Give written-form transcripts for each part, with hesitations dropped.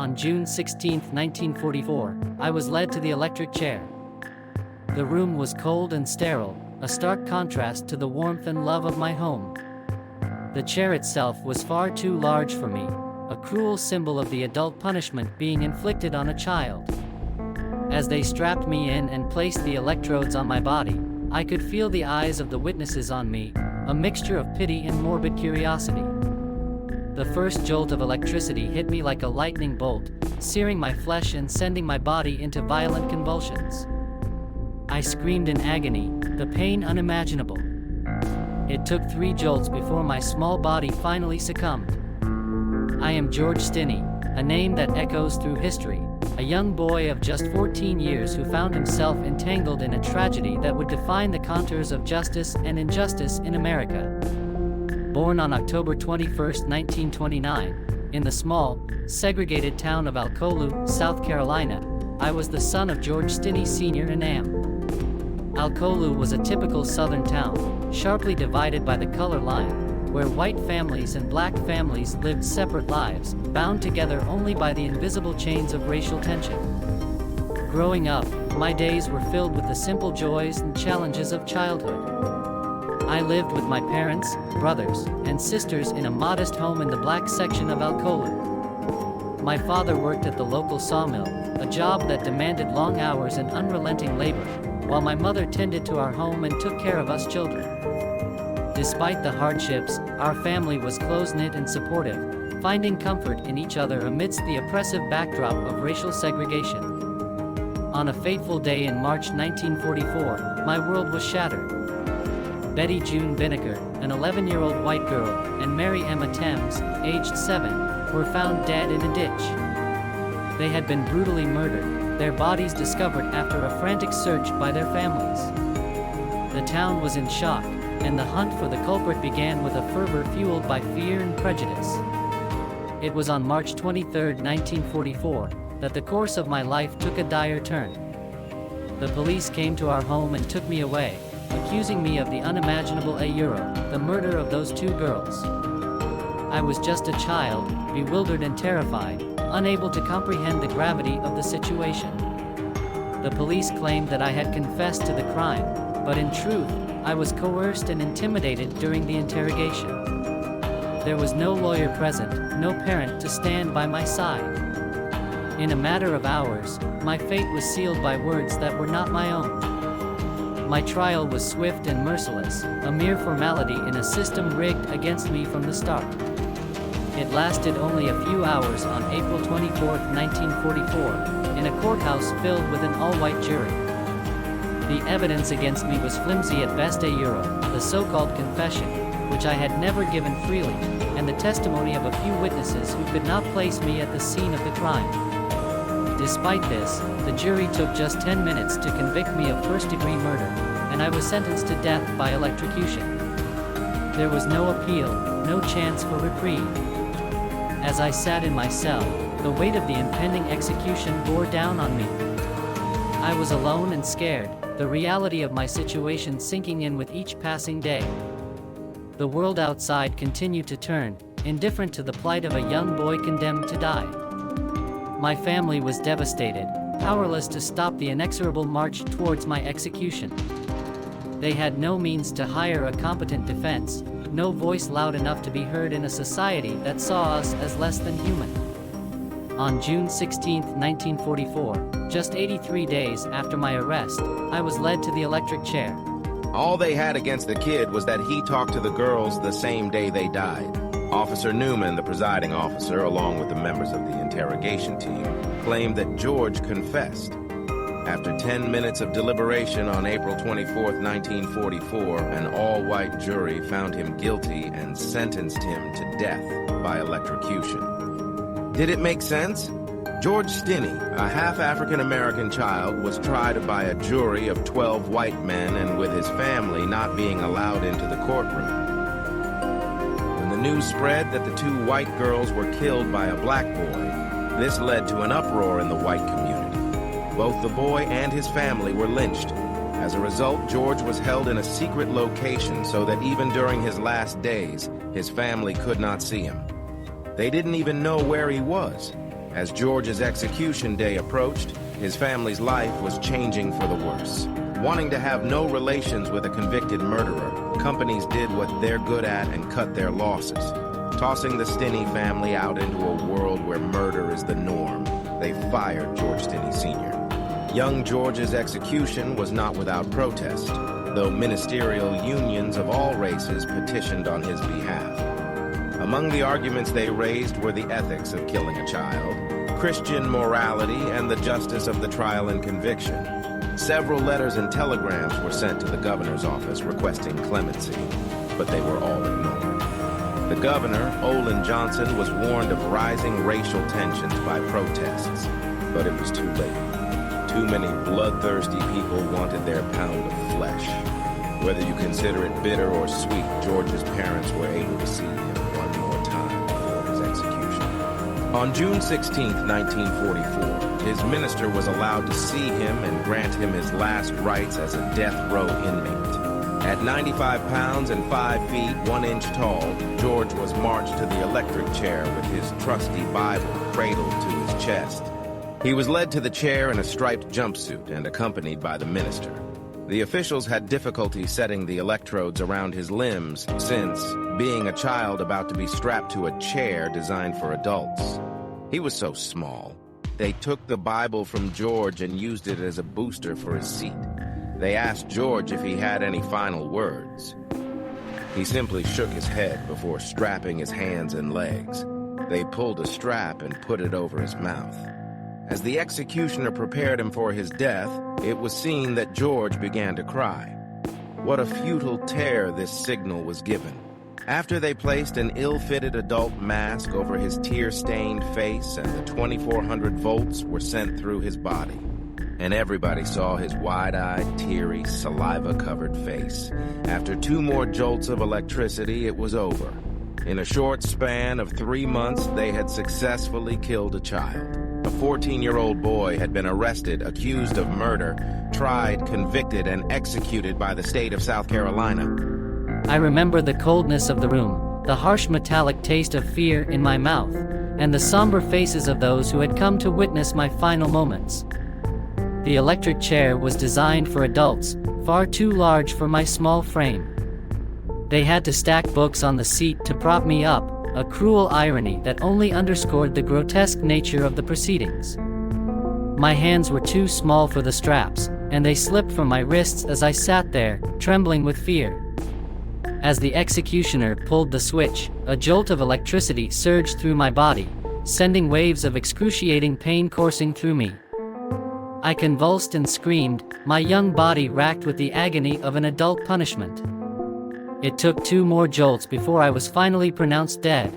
On June 16, 1944, I was led to the electric chair. The room was cold and sterile, a stark contrast to the warmth and love of my home. The chair itself was far too large for me, a cruel symbol of the adult punishment being inflicted on a child. As they strapped me in and placed the electrodes on my body, I could feel the eyes of the witnesses on me, a mixture of pity and morbid curiosity. The first jolt of electricity hit me like a lightning bolt, searing my flesh and sending my body into violent convulsions. I screamed in agony, the pain unimaginable. It took 3 jolts before my small body finally succumbed. I am George Stinney, a name that echoes through history, a young boy of just 14 years who found himself entangled in a tragedy that would define the contours of justice and injustice in America. Born on October 21, 1929, in the small, segregated town of Alcolu, South Carolina, I was the son of George Stinney Sr. and Am. Alcolu was a typical southern town, sharply divided by the color line, where white families and black families lived separate lives, bound together only by the invisible chains of racial tension. Growing up, my days were filled with the simple joys and challenges of childhood. I lived with my parents, brothers, and sisters in a modest home in the black section of Alcolu. My father worked at the local sawmill, a job that demanded long hours and unrelenting labor, while my mother tended to our home and took care of us children. Despite the hardships, our family was close-knit and supportive, finding comfort in each other amidst the oppressive backdrop of racial segregation. On a fateful day in March 1944, my world was shattered. Betty June Binnicker, an 11-year-old white girl, and Mary Emma Thames, aged 7, were found dead in a ditch. They had been brutally murdered, their bodies discovered after a frantic search by their families. The town was in shock, and the hunt for the culprit began with a fervor fueled by fear and prejudice. It was on March 23, 1944, that the course of my life took a dire turn. The police came to our home and took me away, accusing me of the unimaginable the murder of those 2 girls. I was just a child, bewildered and terrified, unable to comprehend the gravity of the situation. The police claimed that I had confessed to the crime, but in truth, I was coerced and intimidated during the interrogation. There was no lawyer present, no parent to stand by my side. In a matter of hours, my fate was sealed by words that were not my own. My trial was swift and merciless, a mere formality in a system rigged against me from the start. It lasted only a few hours on April 24, 1944, in a courthouse filled with an all-white jury. The evidence against me was flimsy at best, the so-called confession, which I had never given freely, and the testimony of a few witnesses who could not place me at the scene of the crime. Despite this, the jury took just 10 minutes to convict me of first-degree murder, and I was sentenced to death by electrocution. There was no appeal, no chance for reprieve. As I sat in my cell, the weight of the impending execution bore down on me. I was alone and scared, the reality of my situation sinking in with each passing day. The world outside continued to turn, indifferent to the plight of a young boy condemned to die. My family was devastated, powerless to stop the inexorable march towards my execution. They had no means to hire a competent defense, no voice loud enough to be heard in a society that saw us as less than human. On June 16, 1944, just 83 days after my arrest, I was led to the electric chair. All they had against the kid was that he talked to the girls the same day they died. Officer Newman, the presiding officer, along with the members of the interrogation team, claimed that George confessed. After 10 minutes of deliberation on April 24, 1944, an all-white jury found him guilty and sentenced him to death by electrocution. Did it make sense? George Stinney, a half-African-American child, was tried by a jury of 12 white men and with his family not being allowed into the courtroom. When the news spread that the 2 white girls were killed by a black boy, this led to an uproar in the white community. Both the boy and his family were lynched. As a result, George was held in a secret location so that even during his last days, his family could not see him. They didn't even know where he was. As George's execution day approached, his family's life was changing for the worse. Wanting to have no relations with a convicted murderer, companies did what they're good at and cut their losses, tossing the Stinney family out into a world where murder is the norm. They fired George Stinney Sr. Young George's execution was not without protest, though ministerial unions of all races petitioned on his behalf. Among the arguments they raised were the ethics of killing a child, Christian morality, and the justice of the trial and conviction. Several letters and telegrams were sent to the governor's office requesting clemency, but they were all ignored. The governor, Olin Johnson, was warned of rising racial tensions by protests, but it was too late. Too many bloodthirsty people wanted their pound of flesh. Whether you consider it bitter or sweet, George's parents were able to see him one more time before his execution. On June 16, 1944, his minister was allowed to see him and grant him his last rites as a death row inmate. At 95 pounds and 5 feet 1 inch tall, George was marched to the electric chair with his trusty Bible cradled to his chest. He was led to the chair in a striped jumpsuit and accompanied by the minister. The officials had difficulty setting the electrodes around his limbs since, being a child about to be strapped to a chair designed for adults, he was so small. They took the Bible from George and used it as a booster for his seat. They asked George if he had any final words. He simply shook his head before strapping his hands and legs. They pulled a strap and put it over his mouth. As the executioner prepared him for his death, it was seen that George began to cry. What a futile tear this signal was given. After they placed an ill-fitted adult mask over his tear-stained face and the 2,400 volts were sent through his body, and everybody saw his wide-eyed, teary, saliva-covered face. After 2 more jolts of electricity, it was over. In a short span of 3 months, they had successfully killed a child. A 14-year-old boy had been arrested, accused of murder, tried, convicted, and executed by the state of South Carolina. I remember the coldness of the room, the harsh metallic taste of fear in my mouth, and the somber faces of those who had come to witness my final moments. The electric chair was designed for adults, far too large for my small frame. They had to stack books on the seat to prop me up, a cruel irony that only underscored the grotesque nature of the proceedings. My hands were too small for the straps, and they slipped from my wrists as I sat there, trembling with fear. As the executioner pulled the switch, a jolt of electricity surged through my body, sending waves of excruciating pain coursing through me. I convulsed and screamed, my young body racked with the agony of an adult punishment. It took 2 more jolts before I was finally pronounced dead.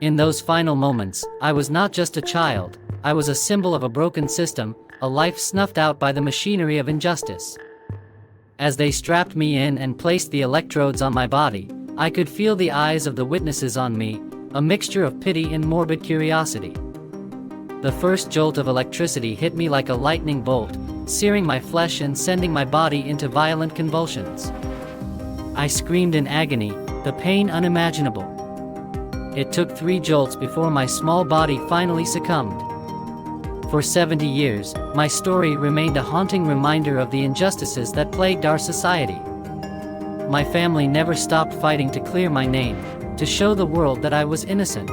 In those final moments, I was not just a child, I was a symbol of a broken system, a life snuffed out by the machinery of injustice. As they strapped me in and placed the electrodes on my body, I could feel the eyes of the witnesses on me, a mixture of pity and morbid curiosity. The first jolt of electricity hit me like a lightning bolt, searing my flesh and sending my body into violent convulsions. I screamed in agony, the pain unimaginable. It took 3 jolts before my small body finally succumbed. For 70 years, my story remained a haunting reminder of the injustices that plagued our society. My family never stopped fighting to clear my name, to show the world that I was innocent.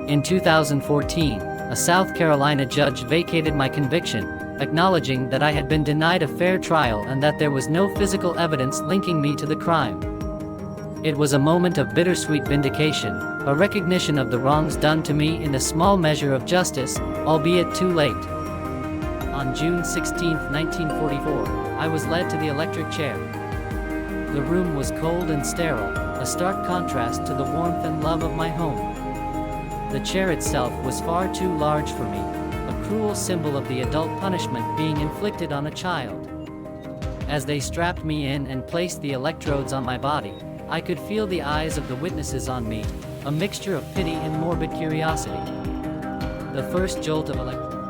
In 2014, a South Carolina judge vacated my conviction, acknowledging that I had been denied a fair trial and that there was no physical evidence linking me to the crime. It was a moment of bittersweet vindication, a recognition of the wrongs done to me in a small measure of justice, albeit too late. On June 16, 1944, I was led to the electric chair. The room was cold and sterile, a stark contrast to the warmth and love of my home. The chair itself was far too large for me, a cruel symbol of the adult punishment being inflicted on a child. As they strapped me in and placed the electrodes on my body, I could feel the eyes of the witnesses on me, a mixture of pity and morbid curiosity. The first jolt of electricity